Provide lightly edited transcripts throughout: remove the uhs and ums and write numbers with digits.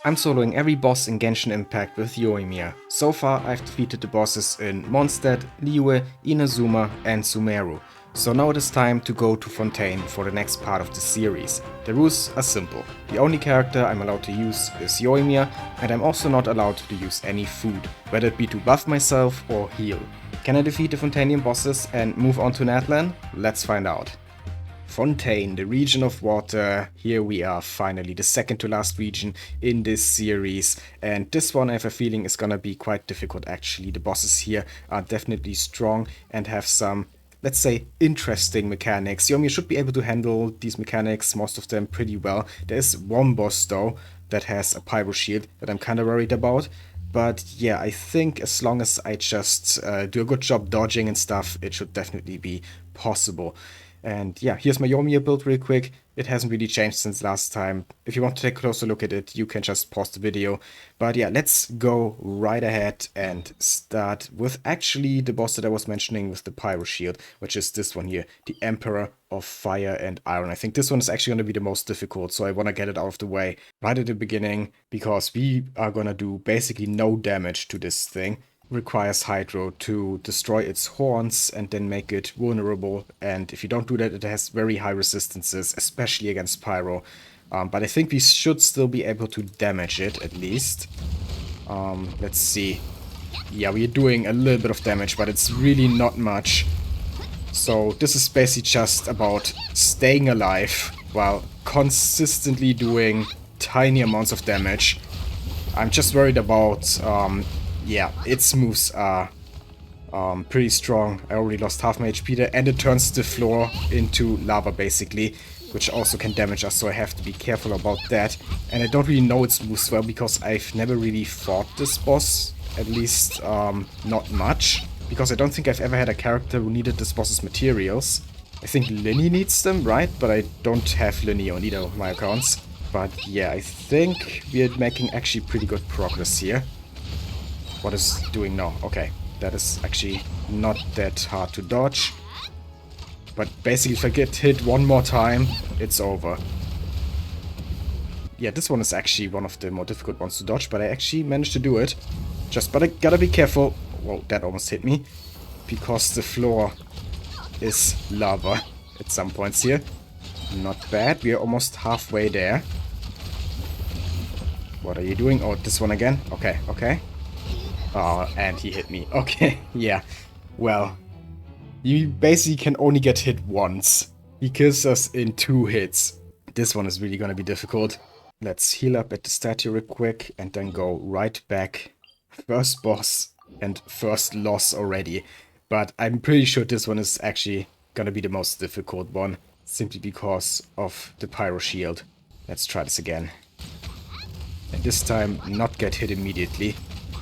I'm soloing every boss in Genshin Impact with Yoimiya. So far I've defeated the bosses in Mondstadt, Liyue, Inazuma and Sumeru. So now it is time to go to Fontaine for the next part of the series. The rules are simple. The only character I'm allowed to use is Yoimiya, and I'm also not allowed to use any food, whether it be to buff myself or heal. Can I defeat the Fontainian bosses and move on to Natlan? Let's find out. Fontaine, the region of water. Here we are, finally, the second to last region in this series. And this one I have a feeling is gonna be quite difficult actually. The bosses here are definitely strong and have some, let's say, interesting mechanics. Yoimiya should be able to handle these mechanics, most of them pretty well. There is one boss though that has a pyro shield that I'm kinda worried about. But yeah, I think as long as I just do a good job dodging and stuff, it should definitely be possible. And yeah, here's my Yoimiya build real quick. It hasn't really changed since last time. If you want to take a closer look at it, you can just pause the video. But yeah, let's go right ahead and start with actually the boss that I was mentioning with the Pyro Shield, which is this one here, the Emperor of Fire and Iron. I think this one is actually going to be the most difficult, so I want to get it out of the way right at the beginning, because we are going to do basically no damage to this thing. Requires Hydro to destroy its horns and then make it vulnerable, and if you don't do that, it has very high resistances, especially against Pyro. But I think we should still be able to damage it, at least. Let's see. Yeah, we're doing a little bit of damage, but it's really not much. So this is basically just about staying alive while consistently doing tiny amounts of damage. I'm just worried about yeah, its moves are pretty strong. I already lost half my HP there, and it turns the floor into lava basically, which also can damage us, so I have to be careful about that. And I don't really know its moves well, because I've never really fought this boss, at least not much, because I don't think I've ever had a character who needed this boss's materials. I think Linny needs them, right? But I don't have Linny on either of my accounts. But yeah, I think we're making actually pretty good progress here. What is doing now? Okay, that is actually not that hard to dodge. But basically, if I get hit one more time, it's over. Yeah, this one is actually one of the more difficult ones to dodge, but I actually managed to do it. But I gotta be careful. Whoa, that almost hit me. Because the floor is lava at some points here. Not bad, we are almost halfway there. What are you doing? Oh, this one again? Okay, okay. Oh, and he hit me. Okay, yeah. Well, you basically can only get hit once. He kills us in 2 hits. This one is really gonna be difficult. Let's heal up at the statue real quick and then go right back. First boss and first loss already. But I'm pretty sure this one is actually gonna be the most difficult one, simply because of the Pyro Shield. Let's try this again. And this time not get hit immediately.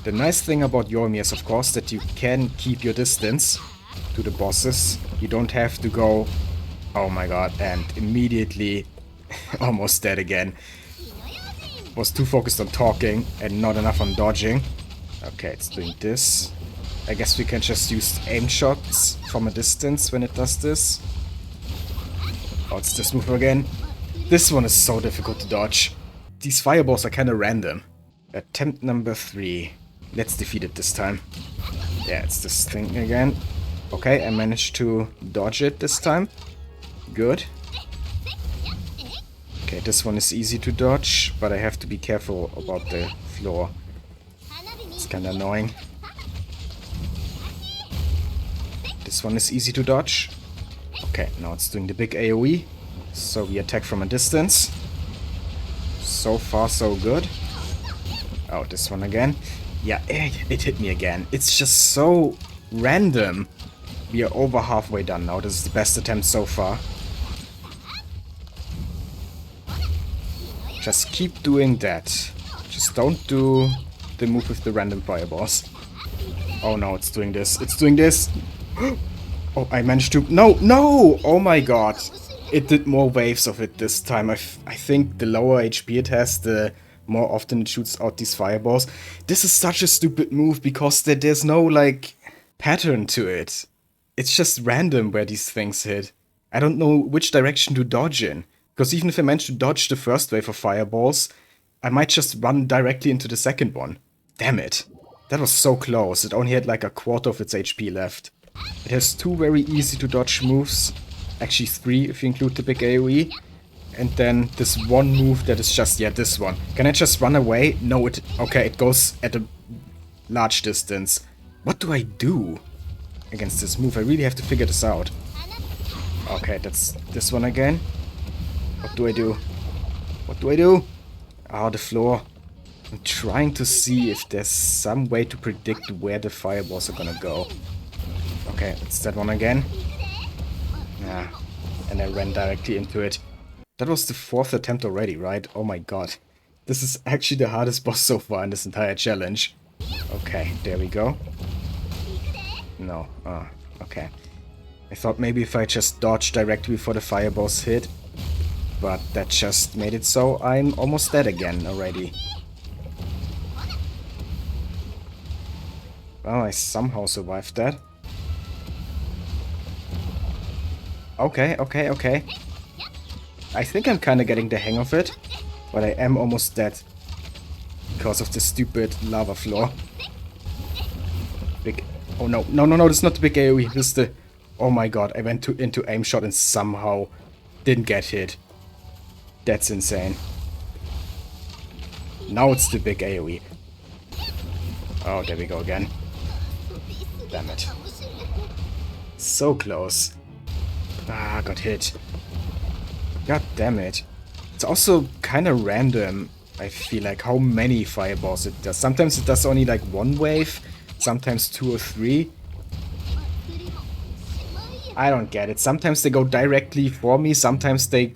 The nice thing about Yoimiya is, of course, that you can keep your distance to the bosses. You don't have to go, oh my god, and immediately almost dead again. Was too focused on talking and not enough on dodging. Okay, it's doing this. I guess we can just use aim shots from a distance when it does this. Oh, it's this move again. This one is so difficult to dodge. These fireballs are kind of random. Attempt number 3. Let's defeat it this time. Yeah, it's this thing again. Okay, I managed to dodge it this time. Good. Okay, this one is easy to dodge, but I have to be careful about the floor. It's kind of annoying. This one is easy to dodge. Okay, now it's doing the big AoE. So we attack from a distance. So far, so good. Oh, this one again. Yeah, it hit me again. It's just so random. We are over halfway done now. This is the best attempt so far. Just keep doing that. Just don't do the move with the random fireballs. Oh no, it's doing this. It's doing this. Oh, I managed to... No, no! Oh my god. It did more waves of it this time. I think the lower HP it has, the more often it shoots out these fireballs. This is such a stupid move because there's no, like, pattern to it. It's just random where these things hit. I don't know which direction to dodge in. Because even if I manage to dodge the first wave of fireballs, I might just run directly into the second one. Damn it. That was so close. It only had like a quarter of its HP left. It has 2 very easy to dodge moves. Actually 3 if you include the big AoE. And then this one move that is just, yeah, this one. Can I just run away? No, okay, it goes at a large distance. What do I do against this move? I really have to figure this out. Okay, that's this one again. What do I do? What do I do? Oh, the floor. I'm trying to see if there's some way to predict where the fireballs are gonna go. Okay, it's that one again. Yeah, and I ran directly into it. That was the 4th attempt already, right? Oh my god. This is actually the hardest boss so far in this entire challenge. Okay, there we go. No, okay. I thought maybe if I just dodged directly before the fireballs hit, but that just made it so I'm almost dead again already. Well, I somehow survived that. Okay, okay, okay. I think I'm kind of getting the hang of it, but I am almost dead because of the stupid lava floor. Big... Oh no, no, no, no, this is not the big AoE, this is the... Oh my god, I went into aim shot and somehow didn't get hit. That's insane. Now it's the big AoE. Oh, there we go again. Damn it. So close. Ah, got hit. God damn it. It's also kind of random, I feel like, how many fireballs it does. Sometimes it does only like 1 wave, sometimes 2 or 3. I don't get it. Sometimes they go directly for me, sometimes they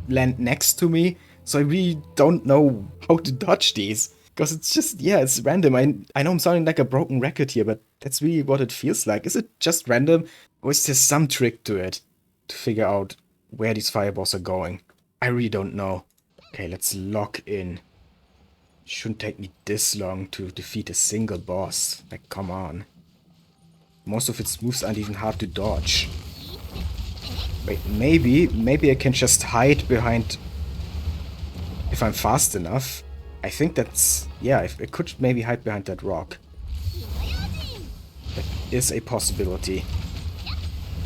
land next to me. So I really don't know how to dodge these. Because it's just, yeah, it's random. I know I'm sounding like a broken record here, but that's really what it feels like. Is it just random? Or is there some trick to it? To figure out where these fireballs are going. I really don't know. Okay, let's lock in. Shouldn't take me this long to defeat a single boss. Like, come on. Most of its moves aren't even hard to dodge. Wait, maybe I can just hide behind... If I'm fast enough. I think that's... Yeah, I could maybe hide behind that rock. That is a possibility.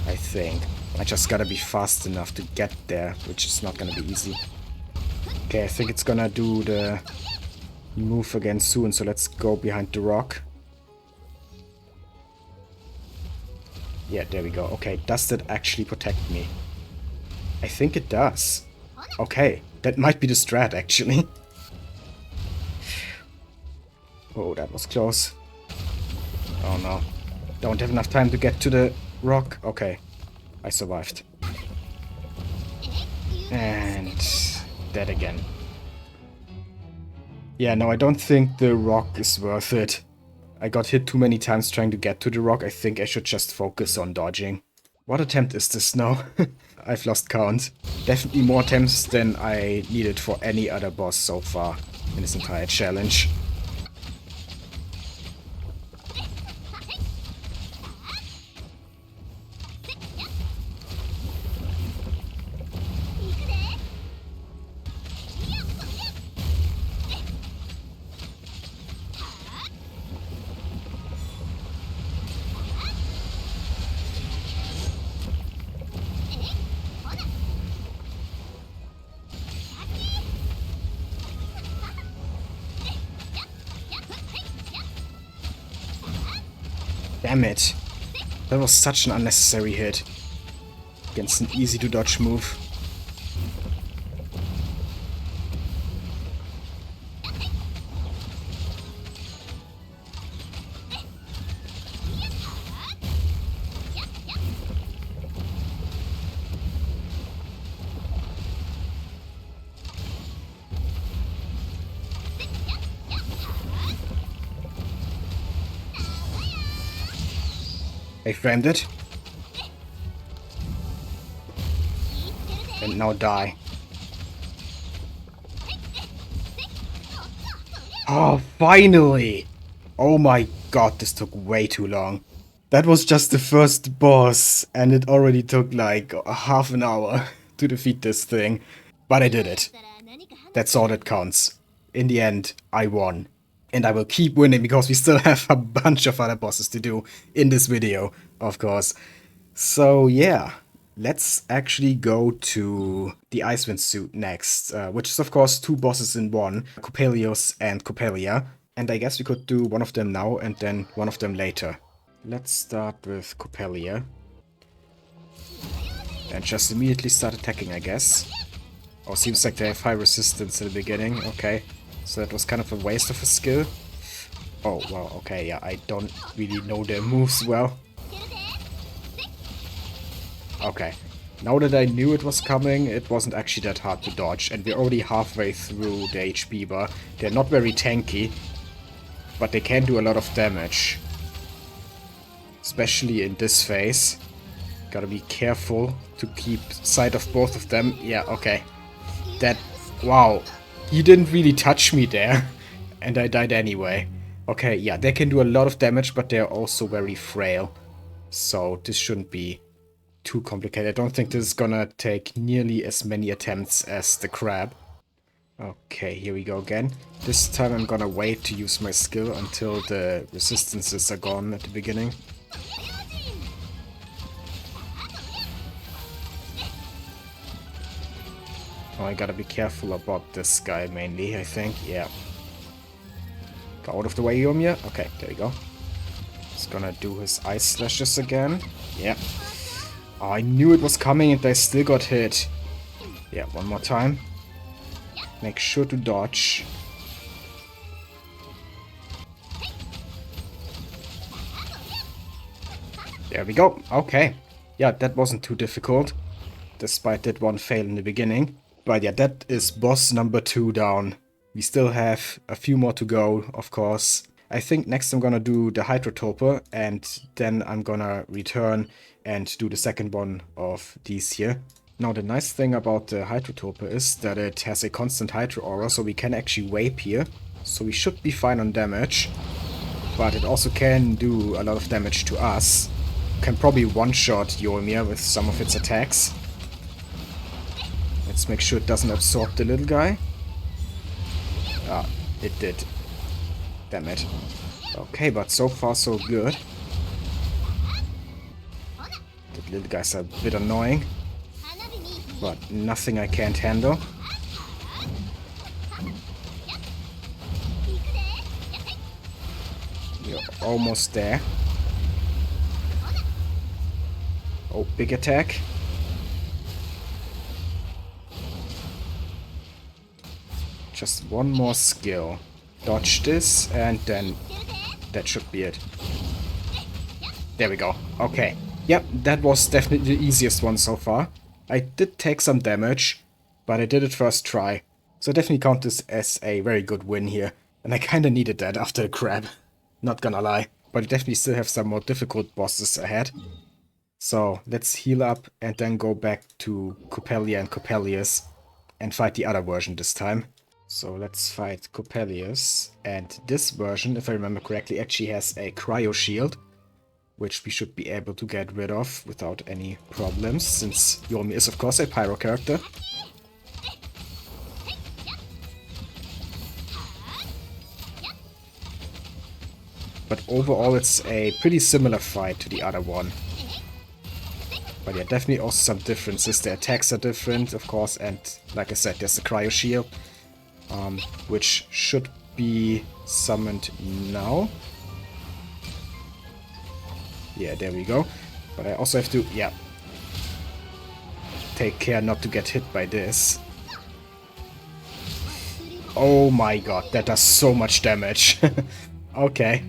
I think. I just gotta be fast enough to get there, which is not gonna be easy. Okay, I think it's gonna do the move again soon, so let's go behind the rock. Yeah, there we go. Okay, does that actually protect me? I think it does. Okay, that might be the strat, actually. Oh, that was close. Oh no. Don't have enough time to get to the rock. Okay. I survived. And dead again. Yeah, no, I don't think the rock is worth it. I got hit too many times trying to get to the rock. I think I should just focus on dodging. What attempt is this now? I've lost count. Definitely more attempts than I needed for any other boss so far in this entire challenge. Damn it. That was such an unnecessary hit. Against an easy to dodge move. I framed it. And now die. Oh, finally! Oh my god, this took way too long. That was just the first boss, and it already took like half an hour to defeat this thing. But I did it. That's all that counts. in the end, I won. And I will keep winning because we still have a bunch of other bosses to do in this video, of course. So yeah, let's actually go to the Icewind suit next, which is of course 2 bosses in one, Coppelius and Coppelia. And I guess we could do one of them now and then one of them later. Let's start with Coppelia. And just immediately start attacking, I guess. Oh, seems like they have high resistance in the beginning. Okay, so that was kind of a waste of a skill. Oh, well, okay, yeah, I don't really know their moves well. Okay, now that I knew it was coming, it wasn't actually that hard to dodge. And we're already halfway through the HP bar. They're not very tanky, but they can do a lot of damage. Especially in this phase. Gotta be careful to keep sight of both of them. Yeah, okay. That... wow. He didn't really touch me there. And I died anyway. Okay, yeah, they can do a lot of damage, but they're also very frail. So this shouldn't be too complicated. I don't think this is gonna take nearly as many attempts as the crab. Okay, here we go again. This time I'm gonna wait to use my skill until the resistances are gone at the beginning. Oh, I gotta be careful about this guy mainly, I think. Yeah. Go out of the way, Yoimiya. Okay, there we go. He's gonna do his ice slashes again. Yeah. Oh, I knew it was coming and I still got hit. Yeah, one more time. Make sure to dodge. There we go. Okay. Yeah, that wasn't too difficult. Despite that one fail in the beginning. But yeah, that is boss number 2 down. We still have a few more to go, of course. I think next I'm gonna do the Hydro Tulpa, and then I'm gonna return and do the second one of these here. Now the nice thing about the Hydro Tulpa is that it has a constant Hydro aura, so we can actually vape here. So we should be fine on damage. But it also can do a lot of damage to us. Can probably one-shot Yoimiya with some of its attacks. Let's make sure it doesn't absorb the little guy. Ah, it did. Damn it. Okay, but so far so good. The little guys are a bit annoying. But nothing I can't handle. You're almost there. Oh, big attack. Just one more skill. Dodge this, and then that should be it. There we go. Okay. Yep, that was definitely the easiest one so far. I did take some damage, but I did it first try. So I definitely count this as a very good win here. And I kinda needed that after the crab. Not gonna lie. But I definitely still have some more difficult bosses ahead. So let's heal up and then go back to Coppelia and Coppelius and fight the other version this time. So let's fight Coppelius, and this version, if I remember correctly, actually has a cryo shield, which we should be able to get rid of without any problems, since Yoimiya is of course a pyro character. But overall it's a pretty similar fight to the other one. But yeah, definitely also some differences. The attacks are different, of course, and like I said, there's the cryo shield. Which should be summoned now. Yeah, there we go. But I also have to, yeah, take care not to get hit by this. Oh my god, that does so much damage. Okay.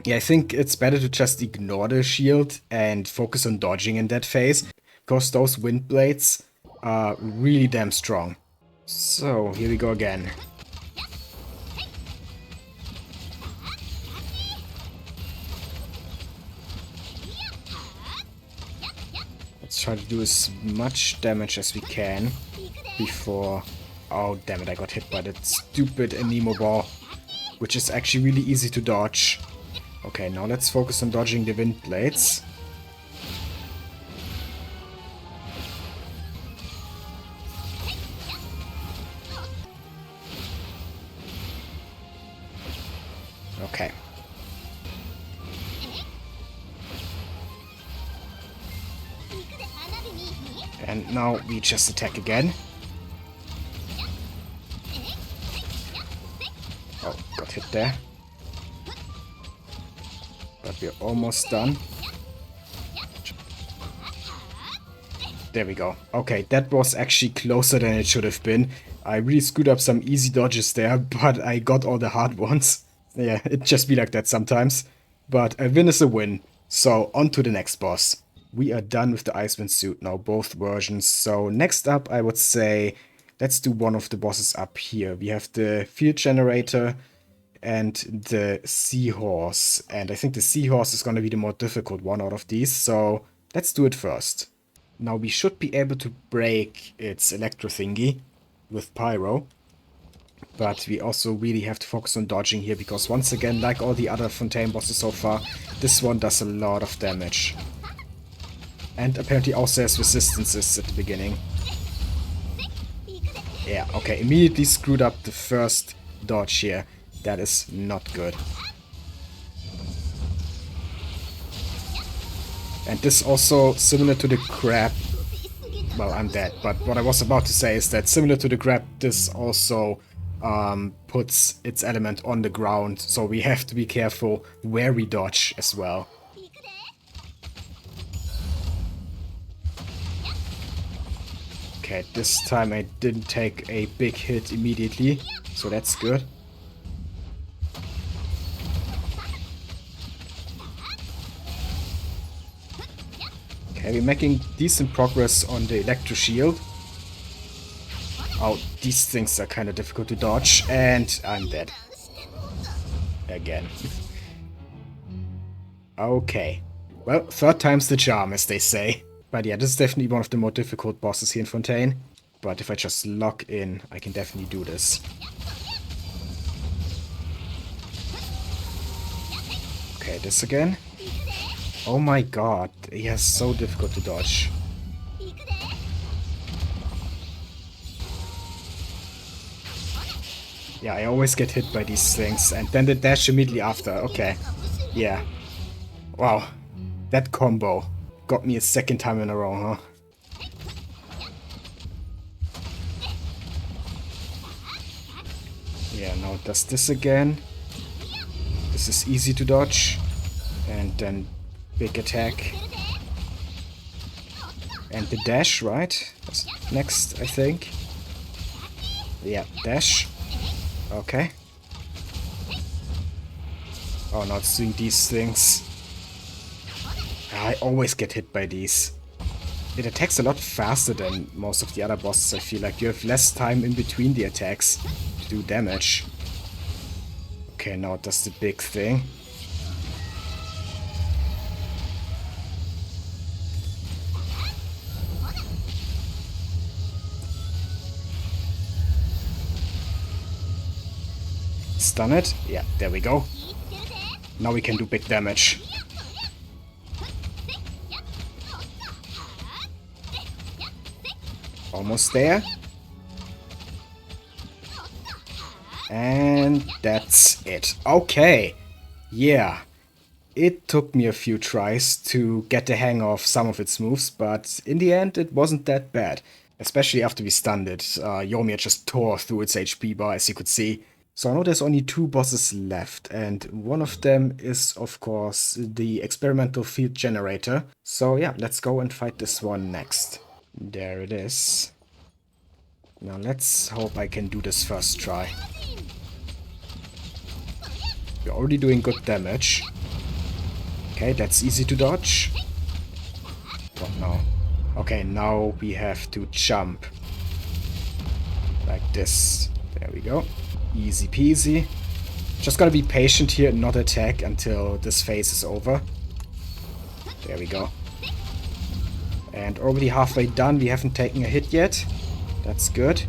Yeah, I think it's better to just ignore the shield and focus on dodging in that phase, because those wind blades are really damn strong. So, here we go again. Let's try to do as much damage as we can before... Oh, damn it, I got hit by that stupid Anemo ball, which is actually really easy to dodge. Okay, now let's focus on dodging the wind blades. Okay. And now we just attack again. Oh, got hit there. But we're almost done. There we go. Okay, that was actually closer than it should have been. I really screwed up some easy dodges there, but I got all the hard ones. Yeah, it just be like that sometimes. But a win is a win. So, on to the next boss. We are done with the Icewind suit now, both versions. So, next up, I would say, let's do one of the bosses up here. We have the field generator and the Seahorse. And I think the Seahorse is going to be the more difficult one out of these. So, let's do it first. Now we should be able to break its electro thingy with Pyro. But we also really have to focus on dodging here, because once again, like all the other Fontaine bosses so far, this one does a lot of damage. And apparently also has resistances at the beginning. Yeah, okay, immediately screwed up the first dodge here. That is not good. And this also, similar to the crab, well, I'm dead, but what I was about to say is that similar to the crab, this also puts its element on the ground, so we have to be careful where we dodge as well. Okay, this time I didn't take a big hit immediately, so that's good. Okay, we're making decent progress on the electro shield. Oh, these things are kind of difficult to dodge, and I'm dead. Again. Okay. Well, third time's the charm, as they say. But yeah, this is definitely one of the more difficult bosses here in Fontaine. But if I just lock in, I can definitely do this. Okay, this again. Oh my god, he is so difficult to dodge. Yeah, I always get hit by these things, and then the dash immediately after. Okay, yeah. Wow, that combo got me a second time in a row, huh? Yeah, now it does this again. This is easy to dodge. And then big attack. And the dash, right? That's next, I think. Yeah, dash. Okay. Oh, now it's doing these things. I always get hit by these. It attacks a lot faster than most of the other bosses, I feel like. You have less time in between the attacks to do damage. Okay, now it does the big thing. Stun it. Yeah, there we go. Now we can do big damage. Almost there. And that's it. Okay. Yeah. It took me a few tries to get the hang of some of its moves, but in the end it wasn't that bad. Especially after we stunned it. Yoimiya just tore through its HP bar, as you could see. So I know there's only 2 bosses left, and one of them is, of course, the experimental field generator. So yeah, let's go and fight this one next. There it is. Now let's hope I can do this first try. We're already doing good damage. Okay, that's easy to dodge. What now? Okay, now we have to jump. Like this. There we go. Easy peasy. Just gotta be patient here and not attack until this phase is over. There we go. And already halfway done, we haven't taken a hit yet. That's good.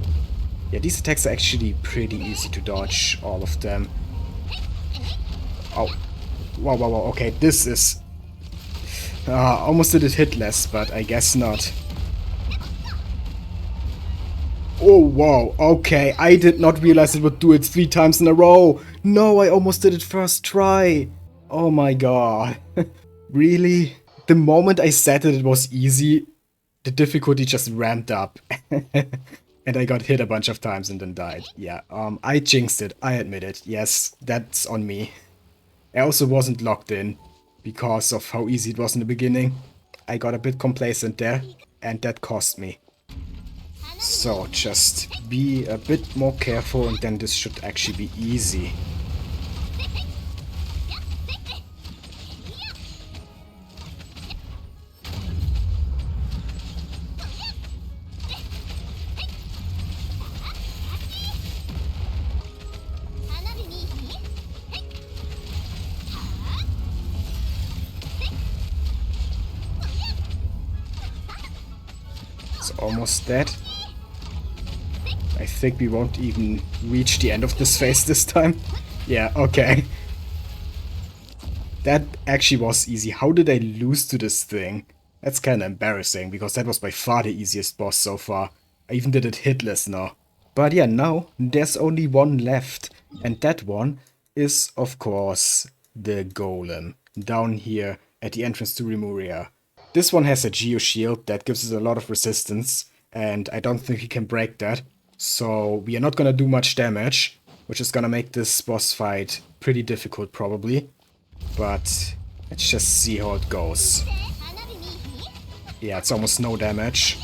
Yeah, these attacks are actually pretty easy to dodge, all of them. Oh. Wow, wow, wow. Okay, this is... almost did it hit less, but I guess not. Oh, wow. Okay, I did not realize it would do it 3 times in a row. No, I almost did it first try. Oh my god. Really? The moment I said that it was easy, the difficulty just ramped up. And I got hit a bunch of times and then died. Yeah, I jinxed it. I admit it. Yes, that's on me. I also wasn't locked in because of how easy it was in the beginning. I got a bit complacent there, and that cost me. So just be a bit more careful, and then this should actually be easy. It's almost dead. I think we won't even reach the end of this phase this time. Yeah, okay. That actually was easy. How did I lose to this thing? That's kind of embarrassing, because that was by far the easiest boss so far. I even did it hitless now. But yeah, now there's only one left. And that one is, of course, the Golem. Down here at the entrance to Remuria. This one has a Geo Shield that gives us a lot of resistance. And I don't think we can break that. So we are not gonna do much damage, which is gonna make this boss fight pretty difficult probably. But let's just see how it goes. Yeah, it's almost no damage.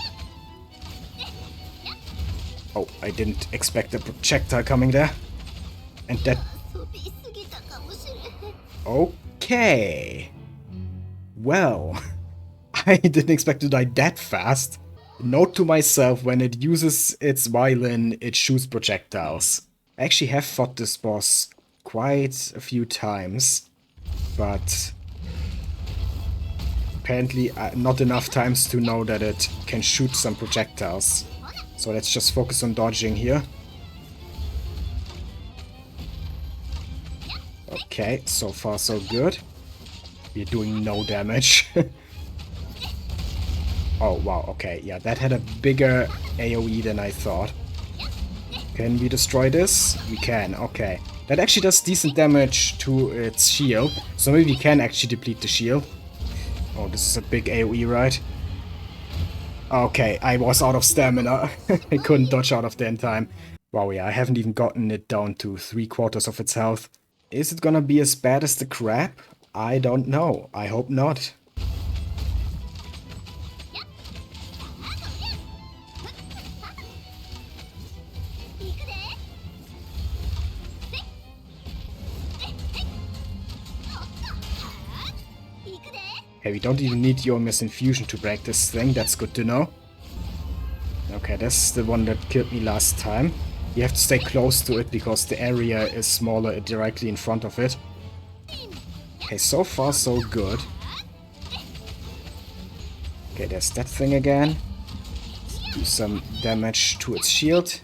Oh, I didn't expect the projectile coming there. And that... Okay. Well, I didn't expect to die that fast. Note to myself, when it uses its violin, it shoots projectiles. I actually have fought this boss quite a few times, but apparently not enough times to know that it can shoot some projectiles. So let's just focus on dodging here. Okay, so far so good. We're doing no damage. Oh, wow, okay, yeah, that had a bigger AoE than I thought. Can we destroy this? We can, okay. That actually does decent damage to its shield, so maybe we can actually deplete the shield. Oh, this is a big AoE, right? Okay, I was out of stamina. I couldn't dodge out of there in time. Wow, yeah, I haven't even gotten it down to 3/4 of its health. Is it gonna be as bad as the crab? I don't know. I hope not. Okay, we don't even need Yoimiya's infusion to break this thing, that's good to know. Okay, that's the one that killed me last time. You have to stay close to it because the area is smaller directly in front of it. Okay, so far so good. Okay, there's that thing again. Let's do some damage to its shield.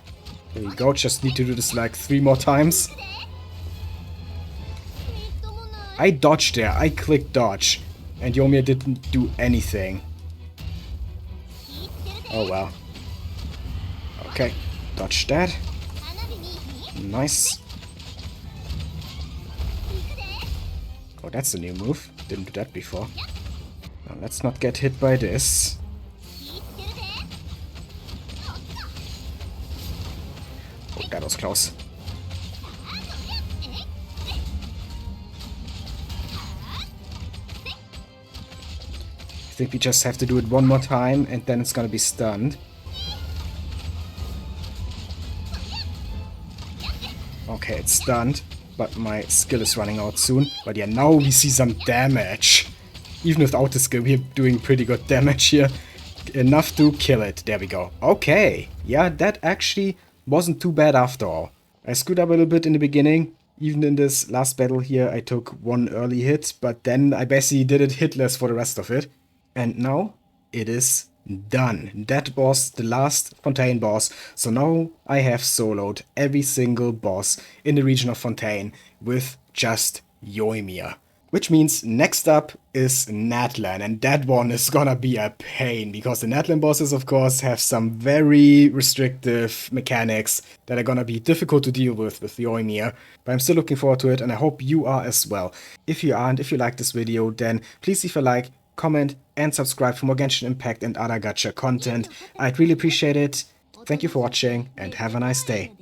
There we go, just need to do this like 3 more times. I dodged there, I clicked dodge. And Yoimiya didn't do anything. Oh well. Okay, dodge that. Nice. Oh, that's a new move. Didn't do that before. Now, let's not get hit by this. Oh, that was close. I think we just have to do it one more time and then it's gonna be stunned. Okay, it's stunned, but my skill is running out soon. But yeah, now we see some damage. Even without the skill, we're doing pretty good damage here. Enough to kill it. There we go. Okay, yeah, that actually wasn't too bad after all. I screwed up a little bit in the beginning. Even in this last battle here, I took one early hit, but then I basically did it hitless for the rest of it. And now it is done. That was the last Fontaine boss. So now I have soloed every single boss in the region of Fontaine with just Yoimiya. Which means next up is Natlan, and that one is gonna be a pain, because the Natlan bosses, of course, have some very restrictive mechanics that are gonna be difficult to deal with Yoimiya. But I'm still looking forward to it, and I hope you are as well. If you aren't, if you like this video, then please leave a like, comment, and subscribe for more Genshin Impact and other gacha content. I'd really appreciate it. Thank you for watching, and have a nice day.